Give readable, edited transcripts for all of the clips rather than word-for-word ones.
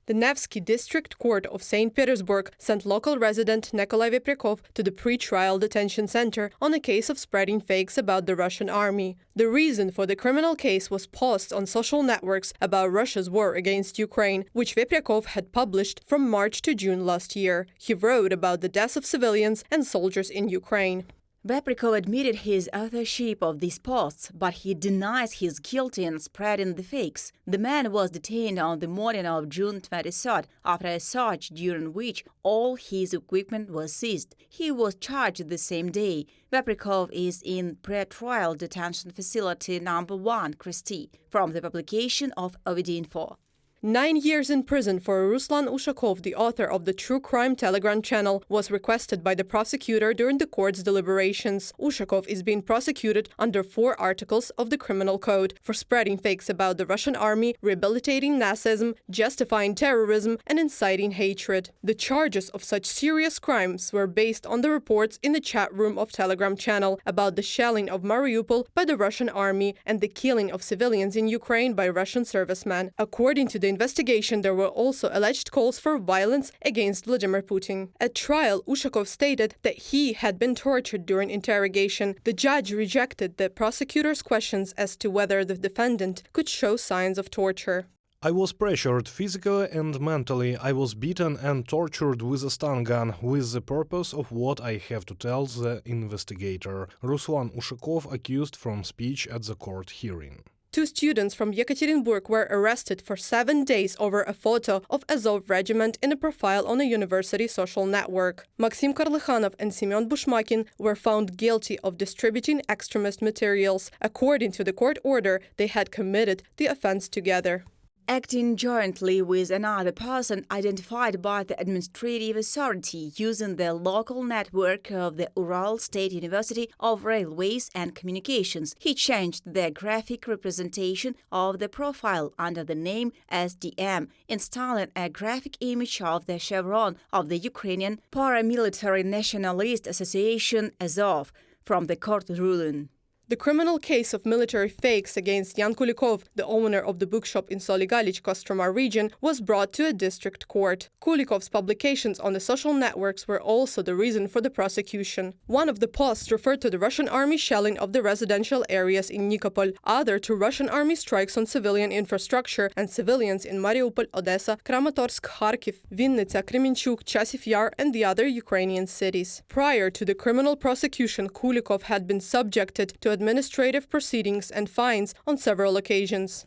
The Nevskyy District Court of St. Petersburg sent local resident Nikolay Veprikov to the pre-trial detention center on a case of spreading fakes about the Russian army. The reason for the criminal case was posts on social networks about Russia's war against Ukraine, which Veprikov had published from March to June last year. He wrote about the deaths of civilians and soldiers in Ukraine. Veprikov admitted his authorship of these posts, but he denies his guilt in spreading the fakes. The man was detained on the morning of June 23rd after a search during which all his equipment was seized. He was charged the same day. Veprikov is in pre-trial detention facility number 1, Kristi, from the publication of Ovidinfo. 9 years in prison for Ruslan Ushakov, the author of the True Crime Telegram channel, was requested by the prosecutor during the court's deliberations. Ushakov is being prosecuted under 4 articles of the Criminal Code for spreading fakes about the Russian army, rehabilitating Nazism, justifying terrorism, and inciting hatred. The charges of such serious crimes were based on the reports in the chat room of Telegram channel about the shelling of Mariupol by the Russian army and the killing of civilians in Ukraine by Russian servicemen. According to the investigation, there were also alleged calls for violence against Vladimir Putin. At trial, Ushakov stated that he had been tortured during interrogation. The judge rejected the prosecutor's questions as to whether the defendant could show signs of torture. I was pressured physically and mentally. I was beaten and tortured with a stun gun, with the purpose of what I have to tell the investigator. Ruslan Ushakov accused from speech at the court hearing. 2 students from Yekaterinburg were arrested for 7 days over a photo of Azov regiment in a profile on a university social network. Maxim Karlikhanov and Semyon Bushmakin were found guilty of distributing extremist materials. According to the court order, they had committed the offense together. Acting jointly with another person identified by the administrative authority using the local network of the Ural State University of Railways and Communications, he changed the graphic representation of the profile under the name SDM, installing a graphic image of the chevron of the Ukrainian paramilitary nationalist association Azov from the court ruling. The criminal case of military fakes against Yan Kulikov, the owner of the bookshop in Soligalich, Kostroma region, was brought to a district court. Kulikov's publications on the social networks were also the reason for the prosecution. One of the posts referred to the Russian army shelling of the residential areas in Nikopol, other to Russian army strikes on civilian infrastructure and civilians in Mariupol, Odessa, Kramatorsk, Kharkiv, Vinnytsia, Kremenchuk, Chasiv Yar, and the other Ukrainian cities. Prior to the criminal prosecution, Kulikov had been subjected to administrative proceedings and fines on several occasions.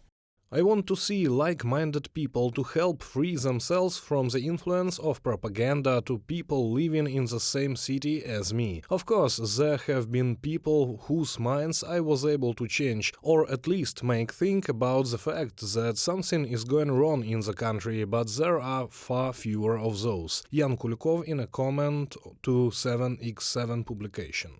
I want to see like-minded people to help free themselves from the influence of propaganda to people living in the same city as me. Of course, there have been people whose minds I was able to change, or at least make think about the fact that something is going wrong in the country, but there are far fewer of those. Yan Kulikov in a comment to 7x7 publication.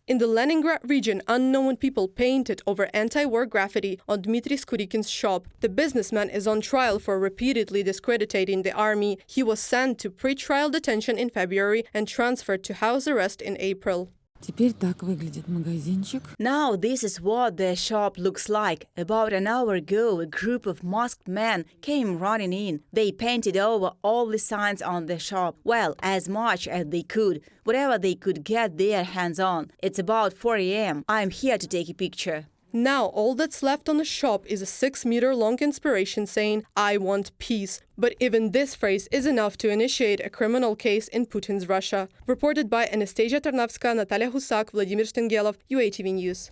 In the Leningrad region, unknown people painted over anti-war graffiti on Dmitry Skurikin's shop. The businessman is on trial for repeatedly discrediting the army. He was sent to pre-trial detention in February and transferred to house arrest in April. Now this is what the shop looks like. About an hour ago, a group of masked men came running in. They painted over all the signs on the shop, well, as much as they could, whatever they could get their hands on. It's about 4 a.m. I'm here to take a picture. Now all that's left on the shop is a 6-meter-long inspiration saying, "I want peace." But even this phrase is enough to initiate a criminal case in Putin's Russia. Reported by Anastasia Tarnavska, Natalia Husak, Vladimir Shtengelov, UATV News.